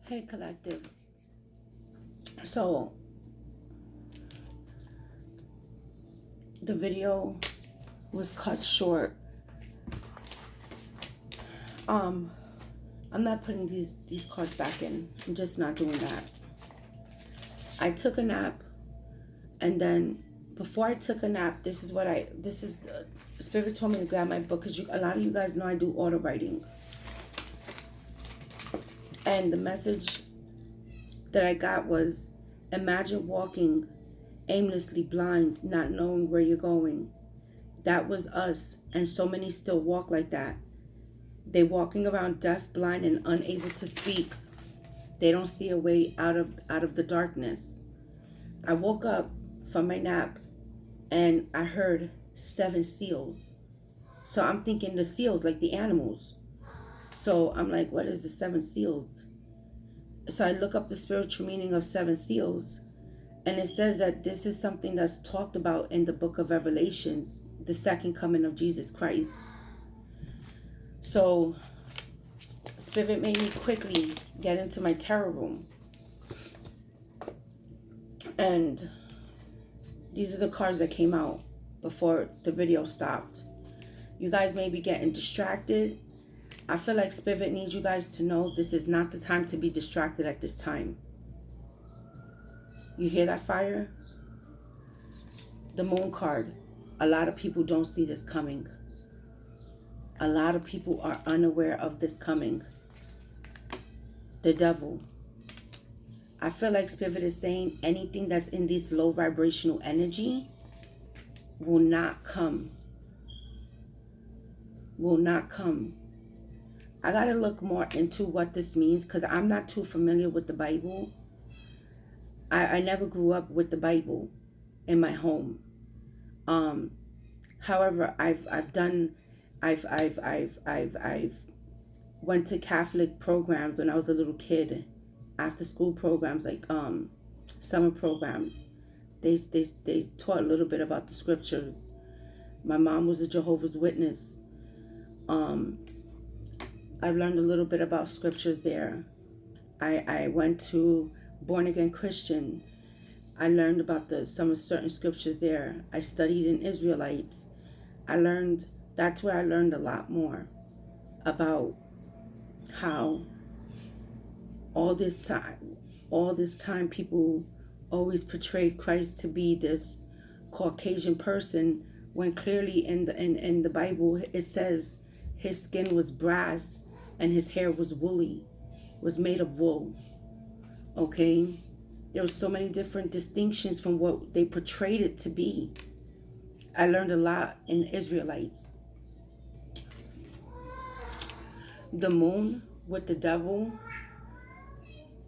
Hey Collective. So the video was cut short. I'm not putting these cards back in. I'm just not doing that. I took a nap, and then before I took a nap, Spirit told me to grab my book, because a lot of you guys know I do auto writing. And the message that I got was, imagine walking aimlessly, blind, not knowing where you're going. That was us, and so many still walk like that. They walking around deaf, blind, and unable to speak. They don't see a way out of the darkness. I woke up from my nap and I heard 7 seals. So I'm thinking the seals, like the animals. So I'm like, what is the 7 seals? So I look up the spiritual meaning of 7 seals, and it says that this is something that's talked about in the book of Revelations, the second coming of Jesus Christ. So Spirit made me quickly get into my tarot room. And these are the cards that came out before the video stopped. You guys may be getting distracted. I feel like Spirit needs you guys to know this is not the time to be distracted at this time. You hear that fire? The Moon card. A lot of people don't see this coming. A lot of people are unaware of this coming. The Devil. I feel like Spirit is saying anything that's in this low vibrational energy will not come. Will not come. I got to look more into what this means, because I'm not too familiar with the Bible. I never grew up with the Bible in my home. However, I've went to Catholic programs when I was a little kid, after school programs, like summer programs. They taught a little bit about the scriptures. My mom was a Jehovah's Witness. I learned a little bit about scriptures there. I went to Born Again Christian. I learned about some certain scriptures there. I studied in Israelites. That's where I learned a lot more about how all this time people always portrayed Christ to be this Caucasian person, when clearly in the Bible it says his skin was brass and his hair was woolly, was made of wool. Okay? There were so many different distinctions from what they portrayed it to be. I learned a lot in Israelites. The Moon with the Devil.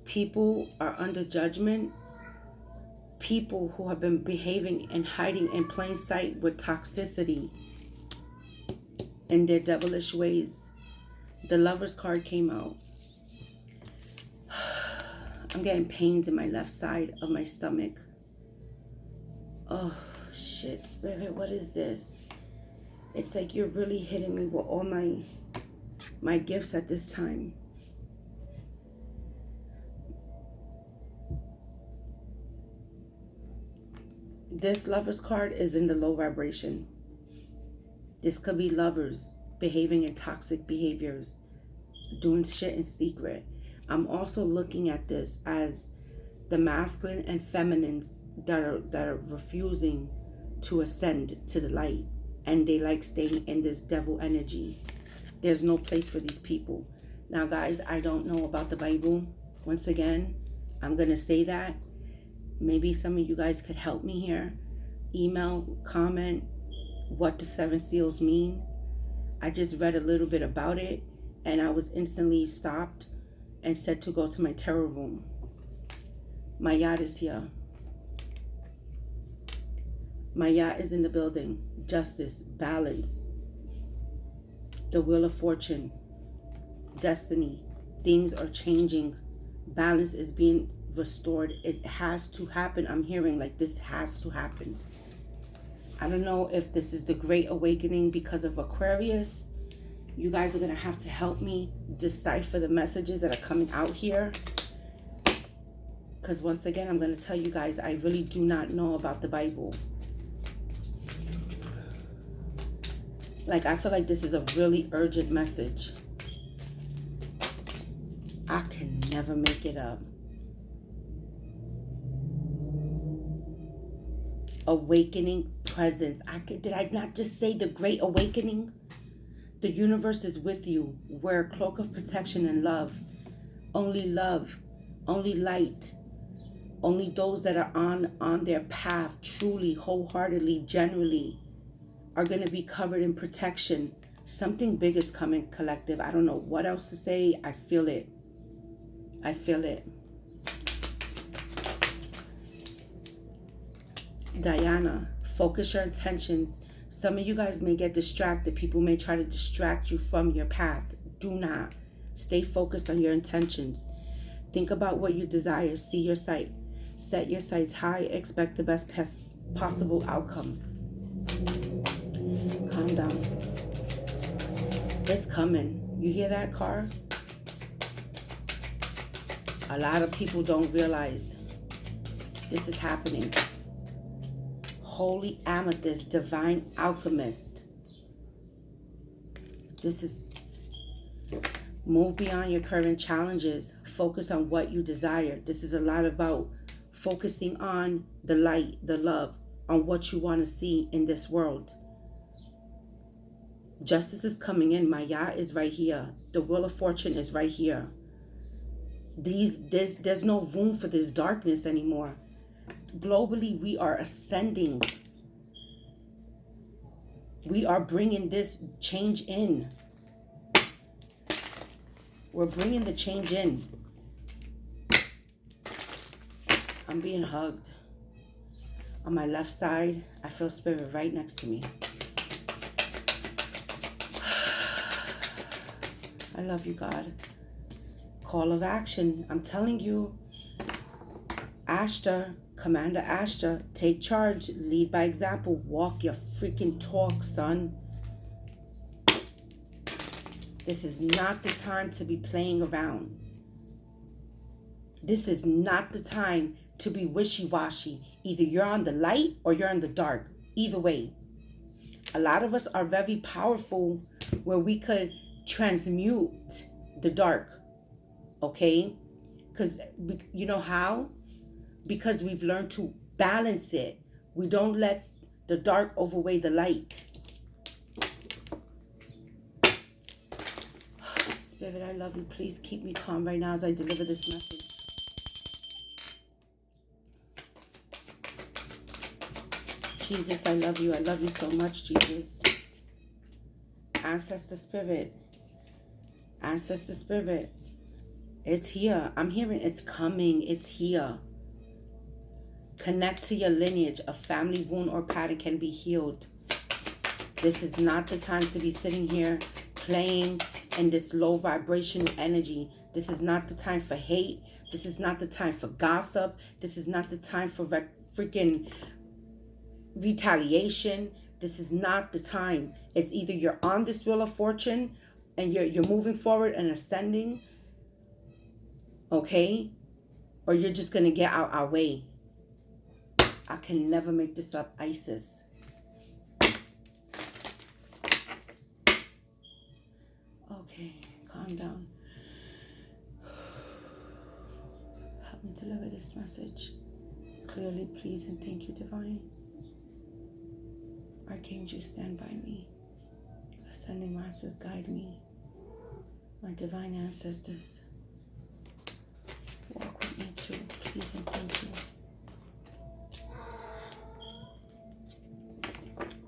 People are under judgment. People who have been behaving and hiding in plain sight with toxicity in their devilish ways. The Lover's card came out. I'm getting pains in my left side of my stomach. Oh, shit, Spirit, what is this? It's like you're really hitting me with all my gifts at this time. This Lover's card is in the low vibration. This could be lovers behaving in toxic behaviors, doing shit in secret. I'm also looking at this as the masculine and feminines that are refusing to ascend to the light, and they like staying in this devil energy. There's no place for these people. Now, guys, I don't know about the Bible. Once again, I'm gonna say that. Maybe some of you guys could help me here. Email, comment what the 7 seals mean. I just read a little bit about it, and I was instantly stopped and said to go to my tarot room. My yacht is here. My yacht is in the building. Justice, balance, the wheel of fortune, destiny. Things are changing. Balance is being restored. It has to happen. I'm hearing like this has to happen. I don't know if this is the Great Awakening because of Aquarius. You guys are going to have to help me decipher the messages that are coming out here. Because once again, I'm going to tell you guys, I really do not know about the Bible. Like, I feel like this is a really urgent message. I can never make it up. Awakening presence. Did I not just say the great awakening? The universe is with you. Wear a cloak of protection and love. Only love. Only light. Only those that are on their path, truly, wholeheartedly, genuinely, are going to be covered in protection. Something big is coming, collective. I don't know what else to say. I feel it. I feel it. Diana, focus your attentions. Some of you guys may get distracted. People may try to distract you from your path. Do not. Stay focused on your intentions. Think about what you desire. See your sight. Set your sights high. Expect the best possible outcome. Calm down. It's coming. You hear that, car? A lot of people don't realize this is happening. Holy Amethyst, Divine Alchemist. This is move beyond your current challenges. Focus on what you desire. This is a lot about focusing on the light, the love, on what you want to see in this world. Justice is coming in. My yacht is right here. The Wheel of Fortune is right here. There's no room for this darkness anymore. Globally, we are ascending. We are bringing this change in. We're bringing the change in. I'm being hugged. On my left side, I feel spirit right next to me. I love you, God. Call of action. I'm telling you, Ashtar, Commander Ashtar, take charge, lead by example, walk your freaking talk, son. This is not the time to be playing around. This is not the time to be wishy-washy. Either you're on the light or you're in the dark. Either way. A lot of us are very powerful where we could transmute the dark. Okay? Because you know how? Because we've learned to balance it. We don't let the dark overweigh the light. Spirit, I love you. Please keep me calm right now as I deliver this message. Jesus, I love you. I love you so much, Jesus. Ancestor Spirit. Ancestor Spirit. It's here. I'm hearing it's coming. It's here. Connect to your lineage. A family wound or pattern can be healed. This is not the time to be sitting here playing in this low vibrational energy. This is not the time for hate. This is not the time for gossip. This is not the time for freaking retaliation. This is not the time. It's either you're on this Wheel of Fortune and you're moving forward and ascending, okay? Or you're just going to get out our way. I can never make this up, Isis. Okay, calm down. Help me deliver this message clearly, please, and thank you, Divine. Archangels, stand by me. Ascending Masters, guide me. My divine ancestors, walk with me too, please, and thank you.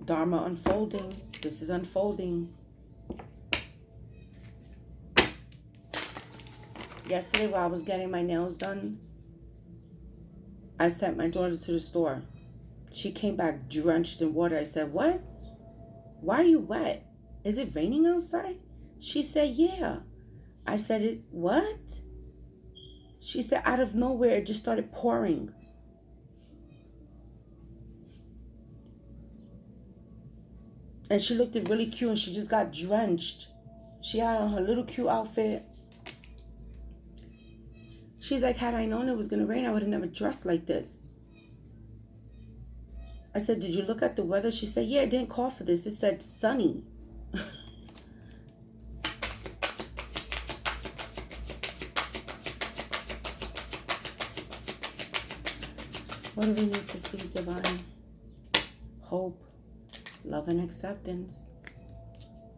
Dharma unfolding. This is unfolding. Yesterday while I was getting my nails done, I sent my daughter to the store. She came back drenched in water. I said, "What? Why are you wet? Is it raining outside?" She said, "Yeah." I said, "What?" She said, out of nowhere, it just started pouring. And she looked really cute and she just got drenched. She had on her little cute outfit. She's like, had I known it was going to rain, I would have never dressed like this. I said, did you look at the weather? She said, yeah, it didn't call for this. It said sunny. What do we need to see, divine? Hope, love, and acceptance.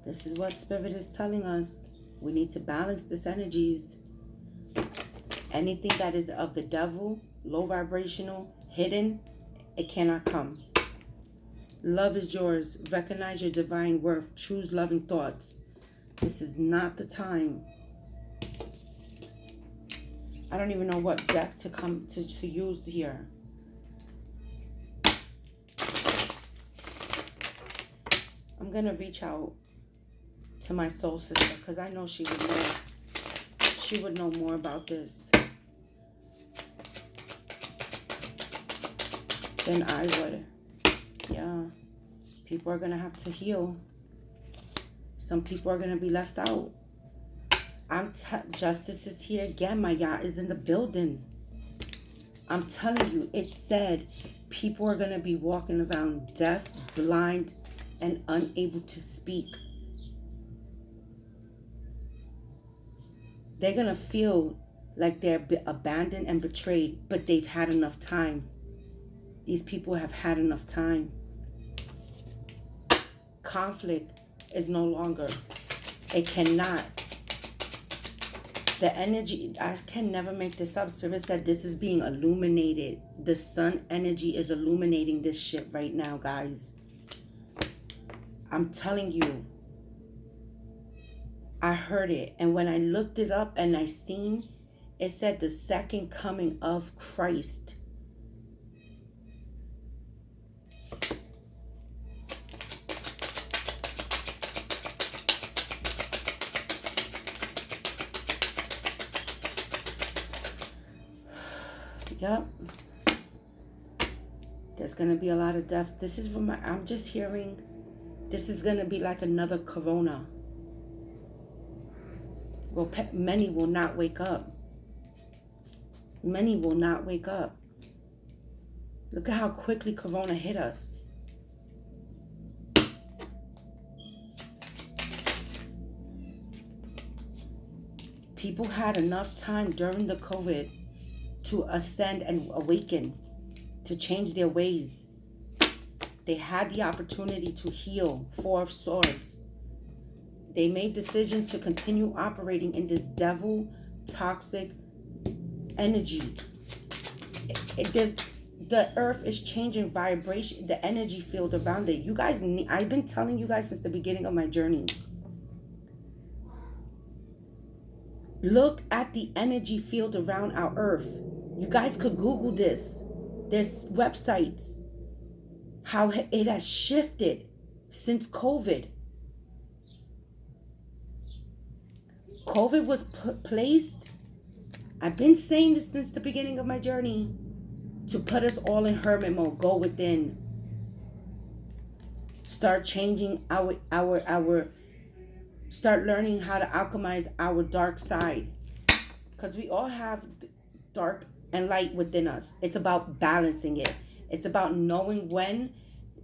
This is what Spirit is telling us. We need to balance this energies. Anything that is of the devil, low vibrational, hidden, it cannot come. Love is yours. Recognize your divine worth. Choose loving thoughts. This is not the time. I don't even know what deck to come to use here. I'm going to reach out to my soul sister because I know she would know. She would know more about this than I would. Yeah. People are going to have to heal. Some people are going to be left out. Justice is here again. My yacht is in the building. I'm telling you, it said people are going to be walking around deaf, blind, and unable to speak. They're going to feel like they're abandoned and betrayed, but they've had enough time. These people have had enough time. Conflict is no longer. It cannot. The energy, I can never make this up. Spirit said this is being illuminated. The sun energy is illuminating this shit right now, guys. I'm telling you. I heard it. And when I looked it up and I seen, it said the second coming of Christ. Yep. There's going to be a lot of death. This is from I'm just hearing, this is going to be like another corona. Well, many will not wake up. Many will not wake up. Look at how quickly corona hit us. People had enough time during the COVID to ascend and awaken, to change their ways. They had the opportunity to heal. Four of Swords. They made decisions to continue operating in this devil, toxic energy. The earth is changing vibration, the energy field around it. You guys, I've been telling you guys since the beginning of my journey. Look at the energy field around our earth. You guys could Google this. There's websites. How it has shifted since COVID. COVID was placed, I've been saying this since the beginning of my journey, to put us all in hermit mode. Go within. Start changing start learning how to alchemize our dark side. Because we all have dark and light within us. It's about balancing it. It's about knowing when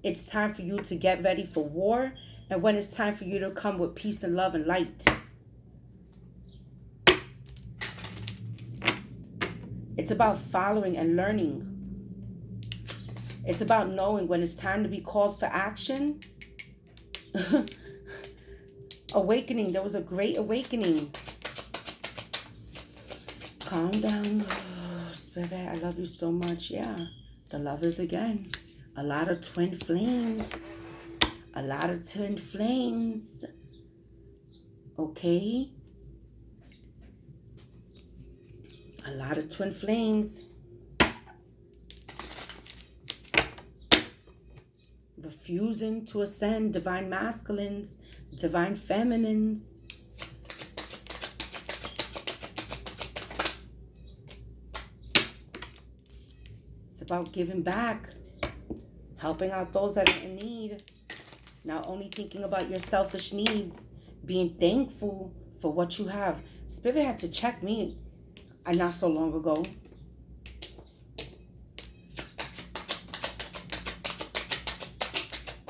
it's time for you to get ready for war and when it's time for you to come with peace and love and light. It's about following and learning. It's about knowing when it's time to be called for action. Awakening. There was a great awakening. Calm down. Oh, Spirit, I love you so much. Yeah. The Lovers again. A lot of twin flames. A lot of twin flames. Okay. A lot of twin flames. Refusing to ascend. Divine masculines. Divine feminines. It's about giving back. Helping out those that are in need. Not only thinking about your selfish needs. Being thankful for what you have. Spirit had to check me. not so long ago.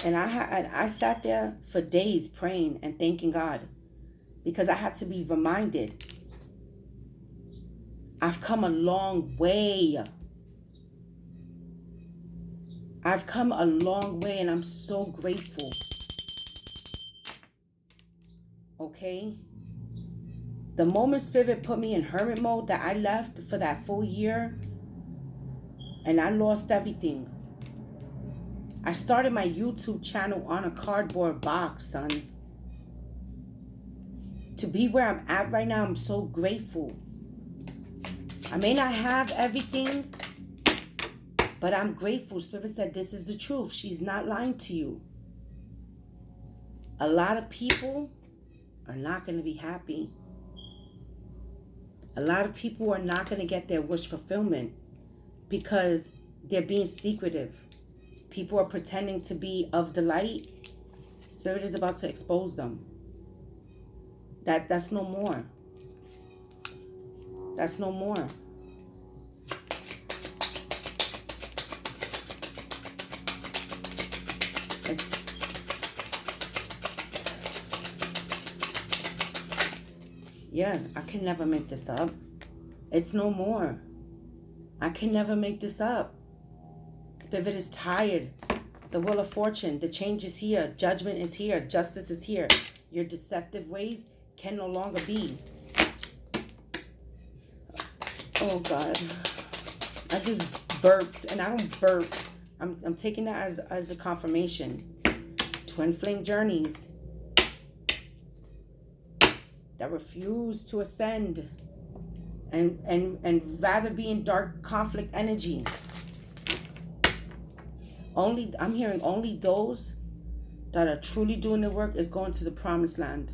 And I sat there for days praying and thanking God, because I had to be reminded. I've come a long way. I've come a long way, and I'm so grateful. Okay? The moment Spirit put me in hermit mode, that I left for that full year, and I lost everything. I started my YouTube channel on a cardboard box, son. To be where I'm at right now, I'm so grateful. I may not have everything, but I'm grateful. Spirit said, this is the truth. She's not lying to you. A lot of people are not going to be happy. A lot of people are not going to get their wish fulfillment because they're being secretive. People are pretending to be of the light. Spirit is about to expose them. That's no more. That's no more. Yeah, I can never make this up. It's no more. I can never make this up. Spirit is tired. The wheel of fortune, the change is here. Judgment is here. Justice is here. Your deceptive ways can no longer be. Oh God. I just burped, and I don't burp. I'm taking that as a confirmation. Twin flame journeys that refuse to ascend and rather be in dark conflict energy. I'm hearing only those that are truly doing the work is going to the promised land.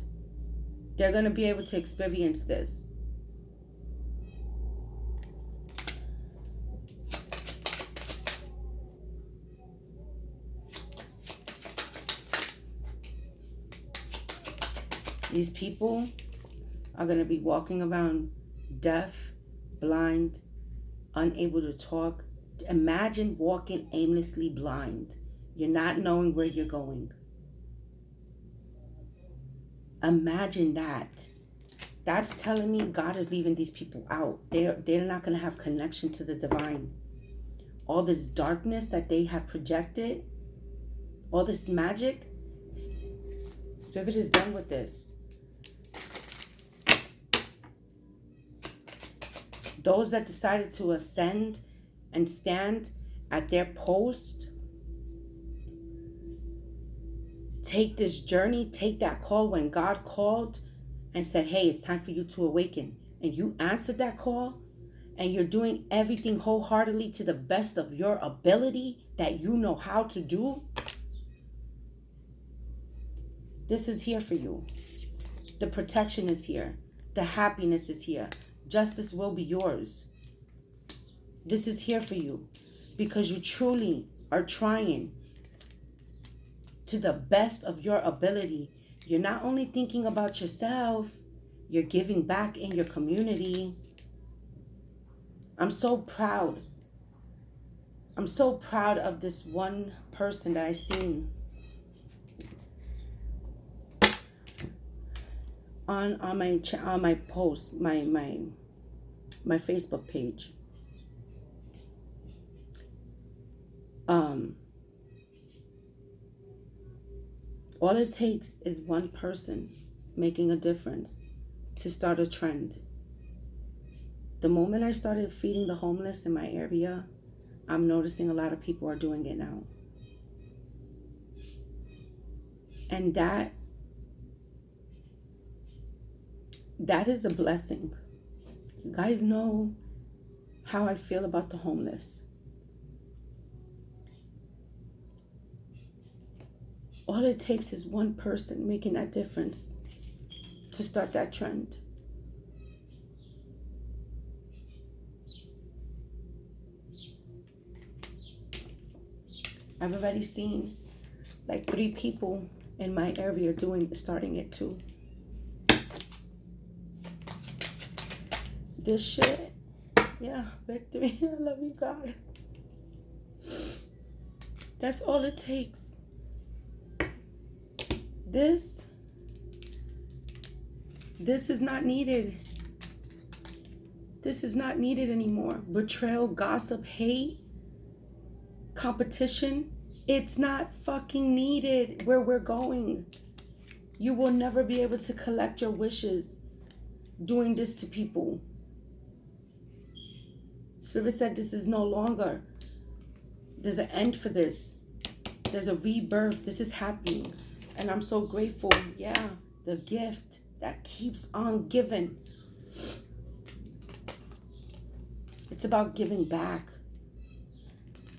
They're going to be able to experience this. These people are going to be walking around deaf, blind, unable to talk. Imagine walking aimlessly blind. You're not knowing where you're going. Imagine that. That's telling me God is leaving these people out. They're not going to have connection to the divine. All this darkness that they have projected, all this magic, Spirit is done with this. Those that decided to ascend and stand at their post, take this journey, take that call when God called and said, hey, it's time for you to awaken. And you answered that call, and you're doing everything wholeheartedly to the best of your ability that you know how to do. This is here for you. The protection is here. The happiness is here. Justice will be yours. This is here for you because you truly are trying to the best of your ability. You're not only thinking about yourself, you're giving back in your community. I'm so proud. I'm so proud of this one person that I seen on my post, my Facebook page. All it takes is one person making a difference to start a trend. The moment I started feeding the homeless in my area, I'm noticing a lot of people are doing it now. And that is a blessing. You guys know how I feel about the homeless. All it takes is one person making that difference to start that trend. I've already seen like 3 people in my area starting it too. this shit. Yeah, victory. I love you, God. That's all it takes. This is not needed. This is not needed anymore. Betrayal, gossip, hate, competition. It's not fucking needed where we're going. You will never be able to collect your wishes doing this to people. Spirit said this is no longer. There's an end for this. There's a rebirth. This is happening. And I'm so grateful. Yeah, the gift that keeps on giving. It's about giving back.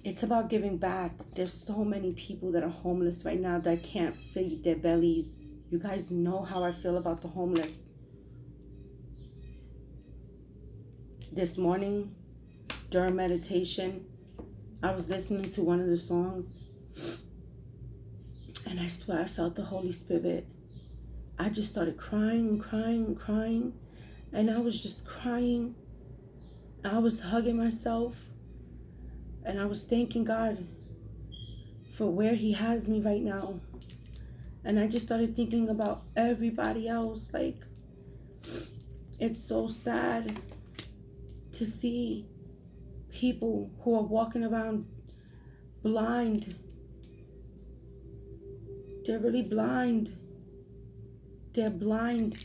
It's about giving back. There's so many people that are homeless right now that can't feed their bellies. You guys know how I feel about the homeless. This morning, during meditation, I was listening to one of the songs, and I swear I felt the Holy Spirit. I just started crying and crying and crying, and I was just crying. I was hugging myself, and I was thanking God for where He has me right now. And I just started thinking about everybody else. Like, it's so sad to see people who are walking around blind. They're really blind. They're blind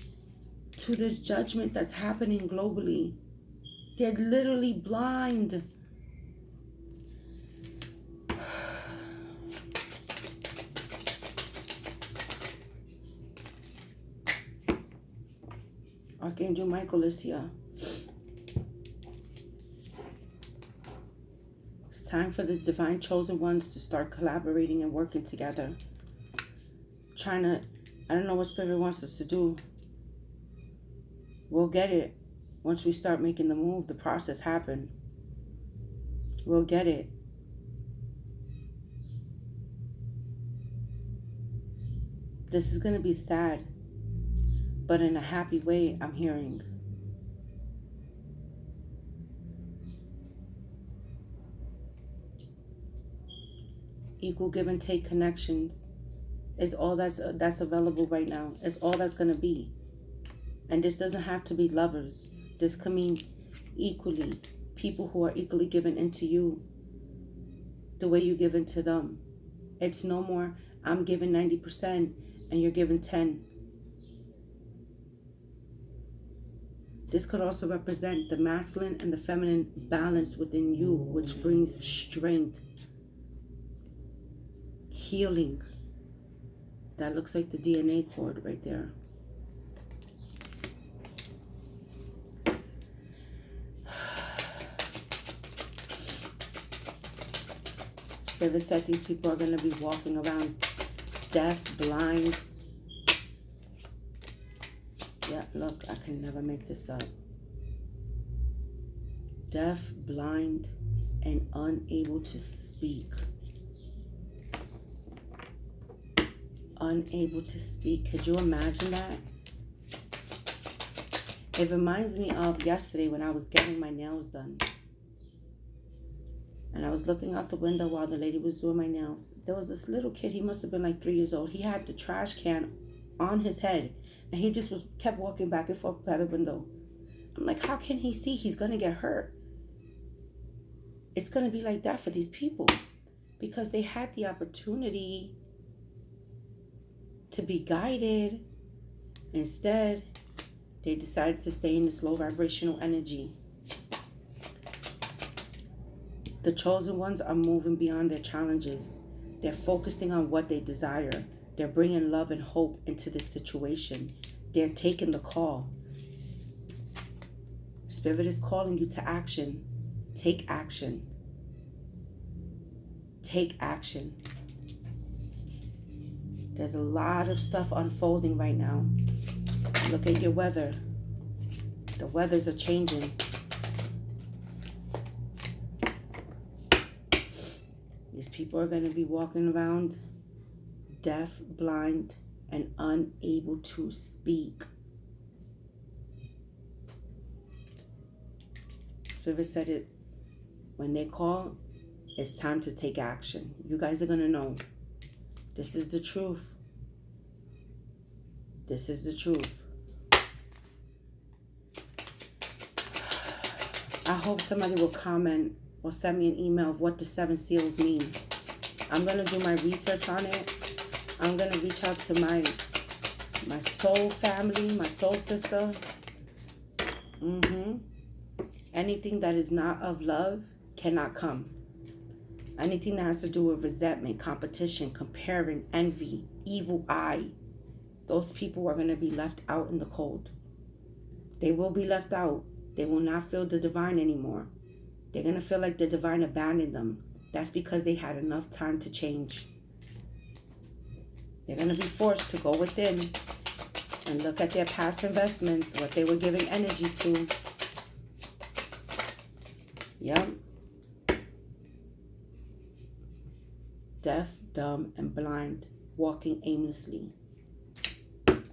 to this judgment that's happening globally. They're literally blind. Archangel Michael is here. It's time for the divine chosen ones to start collaborating and working together. I don't know what Spirit wants us to do. We'll get it. Once we start making the move, the process happen. We'll get it. This is going to be sad, but in a happy way, I'm hearing. Equal give and take connections is all that's available right now. It's all that's going to be. And this doesn't have to be lovers. This can mean equally. People who are equally given into you the way you give into them. It's no more, I'm giving 90% and you're giving 10. This could also represent the masculine and the feminine balance within you, which brings strength, healing. That looks like the DNA cord right there. Spirit said these people are going to be walking around deaf, blind. Yeah, look, I can never make this up. Deaf, blind, and unable to speak. Unable to speak. Could you imagine that? It reminds me of yesterday when I was getting my nails done. And I was looking out the window while the lady was doing my nails. There was this little kid, he must have been like 3 years old. He had the trash can on his head. And he just kept walking back and forth by the window. I'm like, how can he see? He's going to get hurt. It's going to be like that for these people. Because they had the opportunity to be guided. Instead, they decided to stay in this low vibrational energy. The chosen ones are moving beyond their challenges. They're focusing on what they desire. They're bringing love and hope into this situation. They're taking the call. Spirit is calling you to action. Take action. Take action. There's a lot of stuff unfolding right now. Look at your weather. The weathers are changing. These people are going to be walking around deaf, blind, and unable to speak. Spirit said it. When they call, it's time to take action. You guys are going to know. This is the truth. This is the truth. I hope somebody will comment or send me an email of what the 7 seals mean. I'm going to do my research on it. I'm going to reach out to my soul family, my soul sister. Anything that is not of love cannot come. Anything that has to do with resentment, competition, comparing, envy, evil eye, those people are going to be left out in the cold. They will be left out. They will not feel the divine anymore. They're going to feel like the divine abandoned them. That's because they had enough time to change. They're going to be forced to go within and look at their past investments, what they were giving energy to. Yep. Deaf, dumb, and blind, walking aimlessly.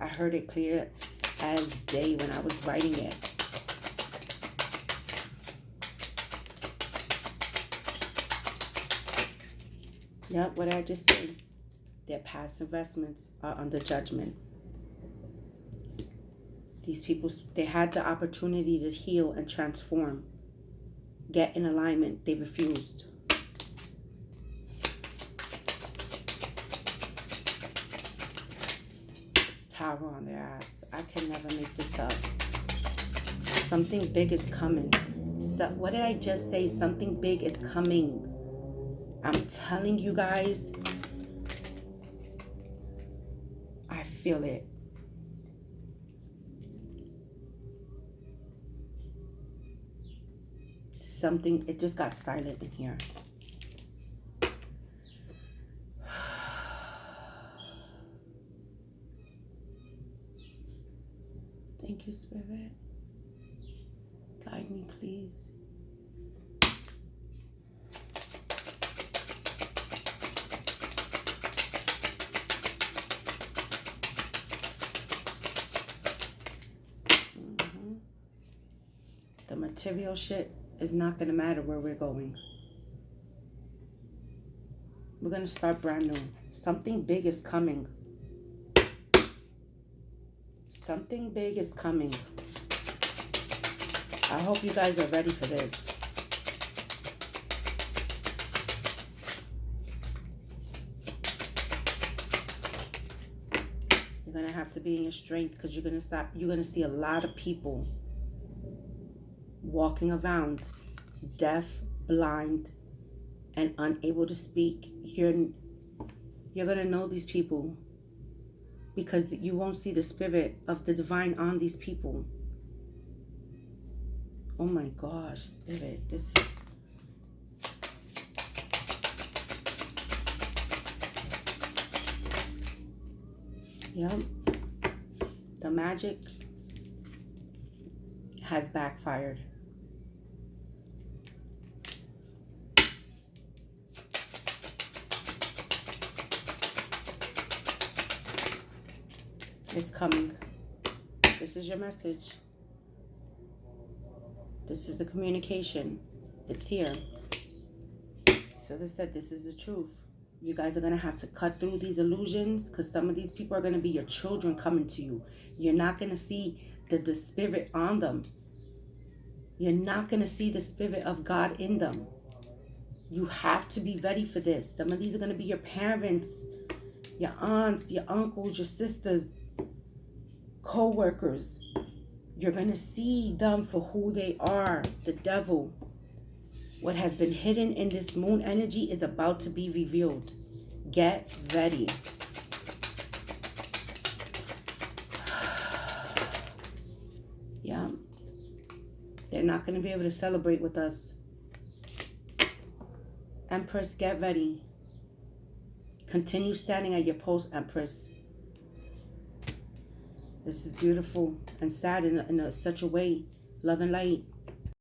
I heard it clear as day when I was writing it. Yep, what did I just say? Their past investments are under judgment. These people, they had the opportunity to heal and transform. Get in alignment. They refused. Tower on their ass. I can never make this up. Something big is coming. So, what did I just say? Something big is coming. I'm telling you guys. I feel it. Something, it just got silent in here. Thank you, Spirit. Guide me, please. The material shit is not going to matter where we're going. We're going to start brand new. Something big is coming. Something big is coming. I hope you guys are ready for this. You're going to have to be in your strength because you're going to see a lot of people walking around deaf, blind, and unable to speak. You're going to know these people because you won't see the spirit of the divine on these people. Oh my gosh, Spirit, this is... Yep. The magic has backfired. It's coming. This is your message. This is the communication. It's here. So they said this is the truth. You guys are going to have to cut through these illusions because some of these people are going to be your children coming to you. You're not going to see the spirit on them. You're not going to see the spirit of God in them. You have to be ready for this. Some of these are going to be your parents, your aunts, your uncles, your sisters, co-workers. You're going to see them for who they are, the devil. What has been hidden in this moon energy is about to be revealed. Get ready. Yeah. They're not going to be able to celebrate with us. Empress, get ready. Continue standing at your post, Empress. This is beautiful and sad in such a way. Love and light.